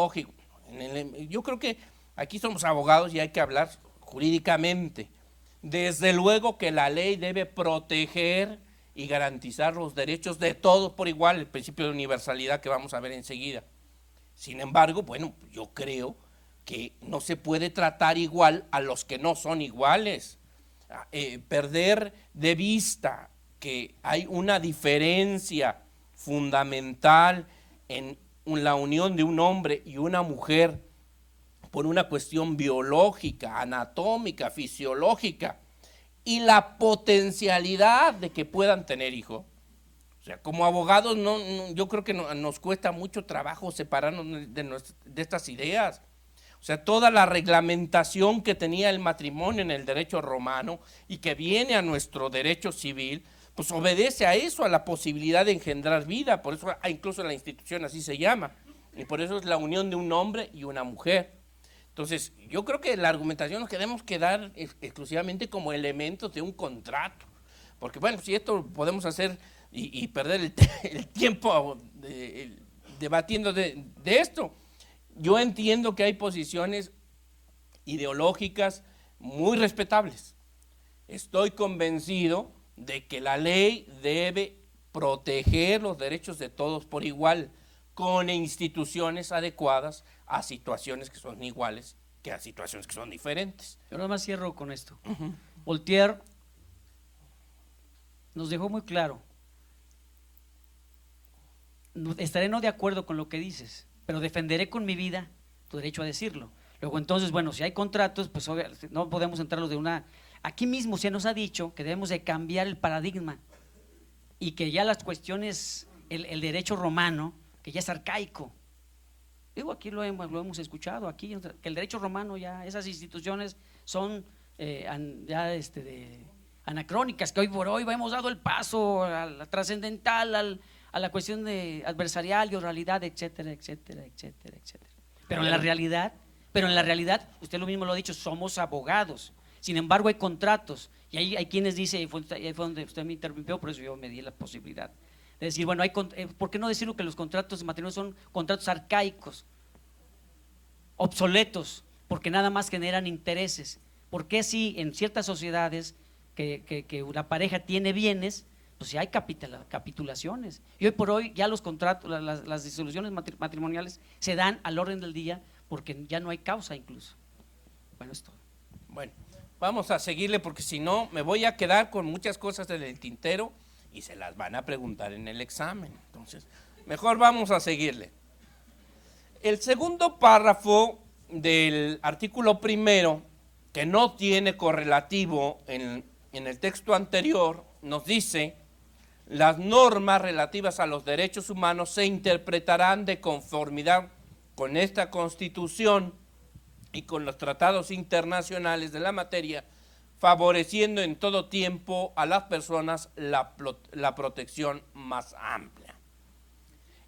lógico. Yo creo que aquí somos abogados y hay que hablar jurídicamente. Desde luego que la ley debe proteger y garantizar los derechos de todos por igual, el principio de universalidad que vamos a ver enseguida. Sin embargo, bueno, yo creo que no se puede tratar igual a los que no son iguales. Perder de vista que hay una diferencia fundamental en la unión de un hombre y una mujer por una cuestión biológica, anatómica, fisiológica y la potencialidad de que puedan tener hijos. O sea, como abogados yo creo que nos cuesta mucho trabajo separarnos de estas ideas. O sea, toda la reglamentación que tenía el matrimonio en el derecho romano y que viene a nuestro derecho civil, pues obedece a eso, a la posibilidad de engendrar vida. Por eso incluso la institución así se llama. Y por eso es la unión de un hombre y una mujer. Entonces, yo creo que la argumentación nos queremos quedar exclusivamente como elementos de un contrato. Porque bueno, si esto podemos hacer y perder el tiempo debatiendo de esto. Yo entiendo que hay posiciones ideológicas muy respetables. Estoy convencido de que la ley debe proteger los derechos de todos por igual, con instituciones adecuadas a situaciones que son iguales que a situaciones que son diferentes. Yo nada más cierro con esto. Voltaire nos dejó muy claro: estaré no de acuerdo con lo que dices, pero defenderé con mi vida tu derecho a decirlo. Luego entonces, bueno, si hay contratos, pues no podemos entrarlos de una… Aquí mismo se nos ha dicho que debemos de cambiar el paradigma y que ya las cuestiones, el derecho romano, que ya es arcaico. Digo, aquí lo hemos escuchado, aquí, que el derecho romano ya, esas instituciones son anacrónicas, que hoy por hoy hemos dado el paso a la trascendental, a la cuestión de adversarial y oralidad, etcétera, etcétera, etcétera, etcétera. Pero en la realidad, usted lo mismo lo ha dicho, somos abogados. Sin embargo, hay contratos, y hay quienes dicen, y fue donde usted me interrumpió, por eso yo me di la posibilidad de decir, bueno, ¿por qué no decirlo que los contratos de matrimonio son contratos arcaicos, obsoletos, porque nada más generan intereses? ¿Por qué si en ciertas sociedades que la pareja tiene bienes, pues ya hay capitulaciones? Y hoy por hoy ya los contratos, las disoluciones matrimoniales se dan al orden del día porque ya no hay causa incluso. Bueno, es todo. Bueno, vamos a seguirle porque si no me voy a quedar con muchas cosas en el tintero y se las van a preguntar en el examen. Entonces, mejor vamos a seguirle. El segundo párrafo del artículo primero, que no tiene correlativo en el texto anterior, nos dice: las normas relativas a los derechos humanos se interpretarán de conformidad con esta Constitución y con los tratados internacionales de la materia, favoreciendo en todo tiempo a las personas la protección más amplia.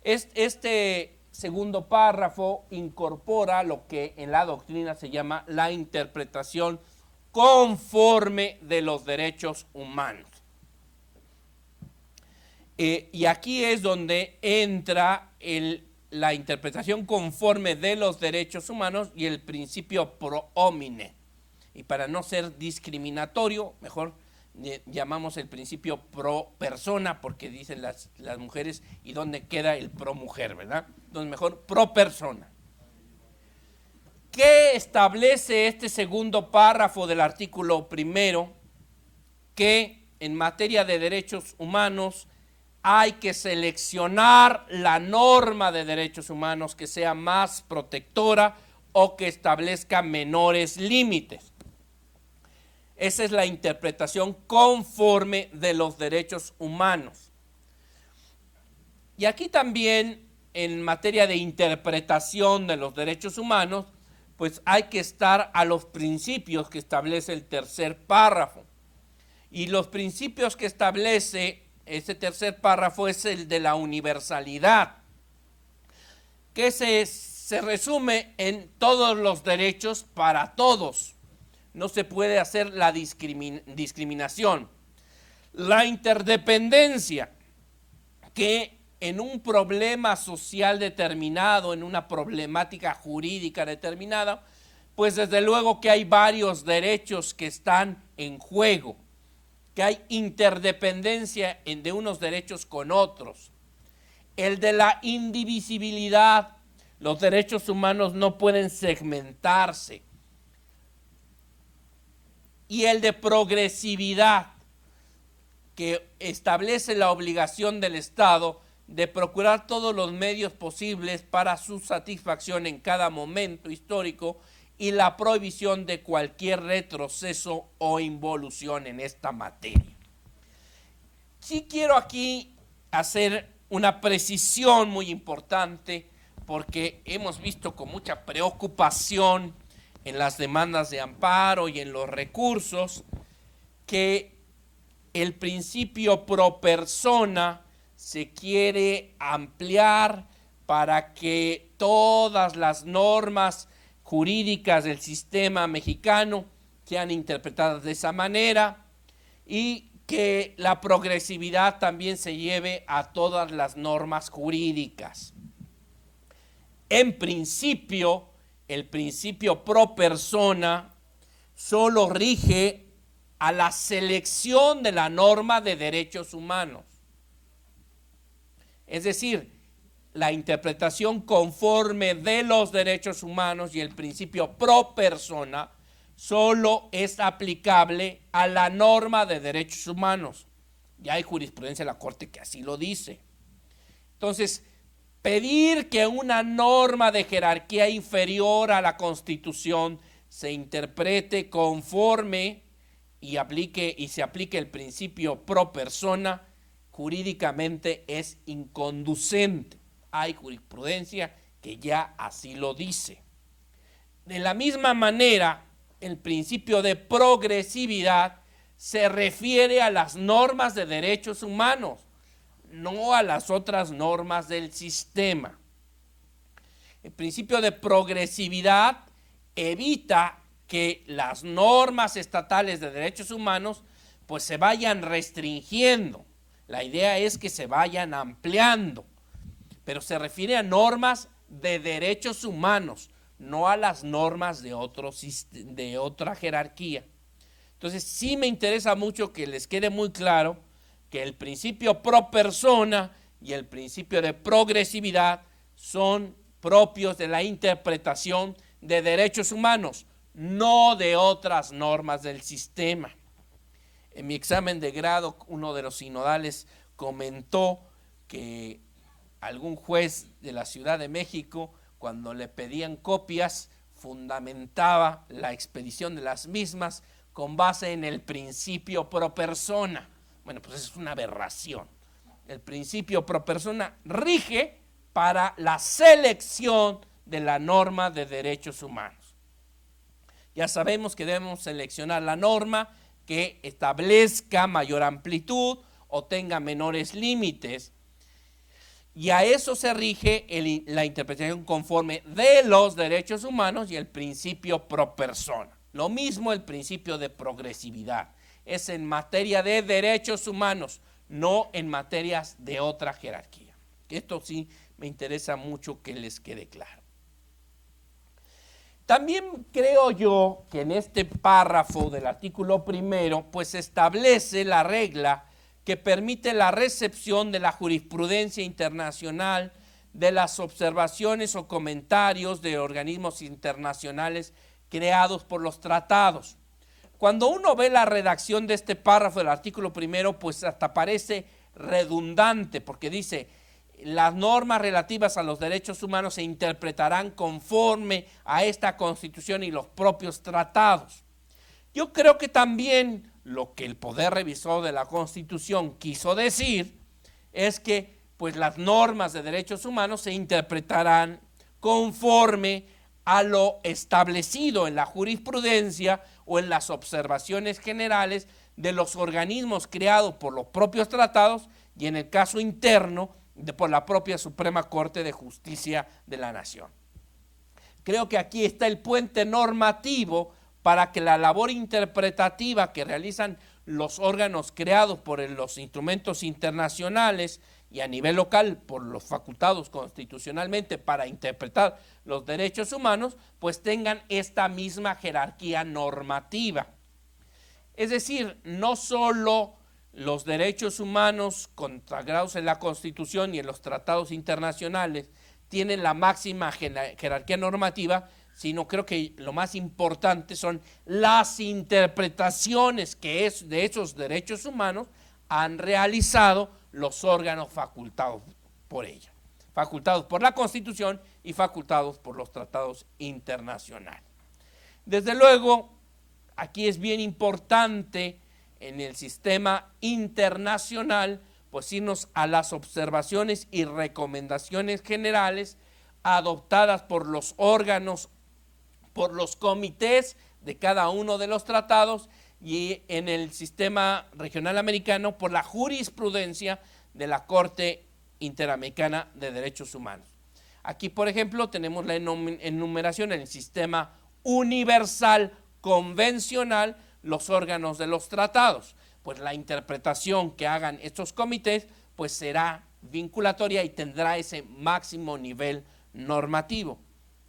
Este segundo párrafo incorpora lo que en la doctrina se llama la interpretación conforme de los derechos humanos. Y aquí es donde entra la interpretación conforme de los derechos humanos y el principio pro homine. Y para no ser discriminatorio, mejor llamamos el principio pro persona, porque dicen las mujeres, y dónde queda el pro mujer, ¿verdad? Entonces mejor pro persona. ¿Qué establece este segundo párrafo del artículo primero? Que en materia de derechos humanos hay que seleccionar la norma de derechos humanos que sea más protectora o que establezca menores límites. Esa es la interpretación conforme de los derechos humanos. Y aquí también, en materia de interpretación de los derechos humanos, pues hay que estar a los principios que establece el tercer párrafo. Y los principios que establece ese tercer párrafo es el de la universalidad, que se resume en todos los derechos para todos. No se puede hacer la discriminación. La interdependencia, que en un problema social determinado, en una problemática jurídica determinada, pues desde luego que hay varios derechos que están en juego, que hay interdependencia de unos derechos con otros. El de la indivisibilidad, los derechos humanos no pueden segmentarse. Y el de progresividad, que establece la obligación del Estado de procurar todos los medios posibles para su satisfacción en cada momento histórico y la prohibición de cualquier retroceso o involución en esta materia. Sí quiero aquí hacer una precisión muy importante, porque hemos visto con mucha preocupación en las demandas de amparo y en los recursos que el principio pro persona se quiere ampliar para que todas las normas jurídicas del sistema mexicano sean interpretadas de esa manera y que la progresividad también se lleve a todas las normas jurídicas. En principio, el principio pro persona solo rige a la selección de la norma de derechos humanos. Es decir, la interpretación conforme de los derechos humanos y el principio pro persona solo es aplicable a la norma de derechos humanos. Ya hay jurisprudencia de la Corte que así lo dice. Entonces, pedir que una norma de jerarquía inferior a la Constitución se interprete conforme y se aplique el principio pro persona, jurídicamente es inconducente. Hay jurisprudencia que ya así lo dice. De la misma manera, el principio de progresividad se refiere a las normas de derechos humanos, no a las otras normas del sistema. El principio de progresividad evita que las normas estatales de derechos humanos pues se vayan restringiendo. La idea es que se vayan ampliando, pero se refiere a normas de derechos humanos, no a las normas de otra jerarquía. Entonces sí me interesa mucho que les quede muy claro que el principio pro persona y el principio de progresividad son propios de la interpretación de derechos humanos, no de otras normas del sistema. En mi examen de grado, uno de los sinodales comentó que algún juez de la Ciudad de México, cuando le pedían copias, fundamentaba la expedición de las mismas con base en el principio pro persona. Bueno, pues es una aberración. El principio pro persona rige para la selección de la norma de derechos humanos. Ya sabemos que debemos seleccionar la norma que establezca mayor amplitud o tenga menores límites, y a eso se rige la interpretación conforme de los derechos humanos y el principio pro persona. Lo mismo el principio de progresividad, es en materia de derechos humanos, no en materias de otra jerarquía. Esto sí me interesa mucho que les quede claro. También creo yo que en este párrafo del artículo primero, pues establece la regla que permite la recepción de la jurisprudencia internacional, de las observaciones o comentarios de organismos internacionales creados por los tratados. Cuando uno ve la redacción de este párrafo del artículo primero, pues hasta parece redundante, porque dice: las normas relativas a los derechos humanos se interpretarán conforme a esta Constitución y los propios tratados. Yo creo que también lo que el Poder Revisor de la Constitución quiso decir es que pues las normas de derechos humanos se interpretarán conforme a lo establecido en la jurisprudencia o en las observaciones generales de los organismos creados por los propios tratados y en el caso interno por la propia Suprema Corte de Justicia de la Nación. Creo que aquí está el puente normativo para que la labor interpretativa que realizan los órganos creados por los instrumentos internacionales y a nivel local por los facultados constitucionalmente para interpretar los derechos humanos, pues tengan esta misma jerarquía normativa. Es decir, no solo los derechos humanos consagrados en la Constitución y en los tratados internacionales tienen la máxima jerarquía normativa, sino creo que lo más importante son las interpretaciones que de esos derechos humanos han realizado los órganos facultados por ella, facultados por la Constitución y facultados por los tratados internacionales. Desde luego, aquí es bien importante en el sistema internacional, pues irnos a las observaciones y recomendaciones generales adoptadas por los órganos, por los comités de cada uno de los tratados, y en el sistema regional americano por la jurisprudencia de la Corte Interamericana de Derechos Humanos. Aquí, por ejemplo, tenemos la enumeración en el sistema universal convencional, los órganos de los tratados. Pues la interpretación que hagan estos comités pues será vinculatoria y tendrá ese máximo nivel normativo.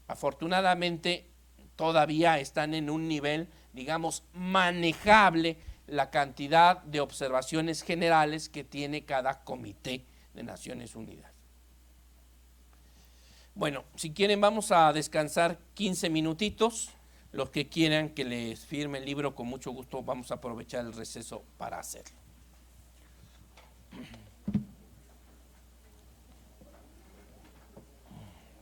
Afortunadamente todavía están en un nivel, digamos, manejable la cantidad de observaciones generales que tiene cada comité de Naciones Unidas. Bueno, si quieren vamos a descansar 15 minutitos. Los que quieran que les firme el libro, con mucho gusto vamos a aprovechar el receso para hacerlo.